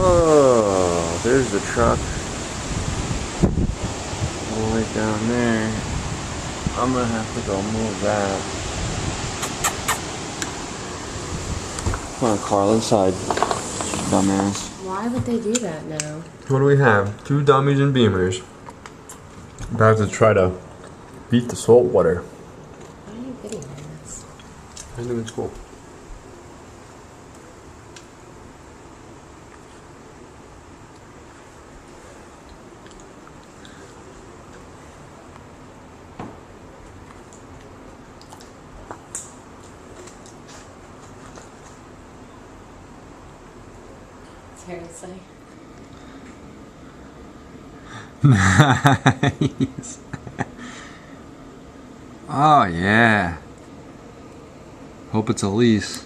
Oh, there's the truck. All the way down there. I'm gonna have to go move that. Come on, Carl, inside. Dumbass. Why would they do that now? What do we have? 2 dummies and beamers. About to try to beat the salt water. Why are you videoing this? I think it's cool. Seriously. Nice. Oh yeah. Hope it's a lease.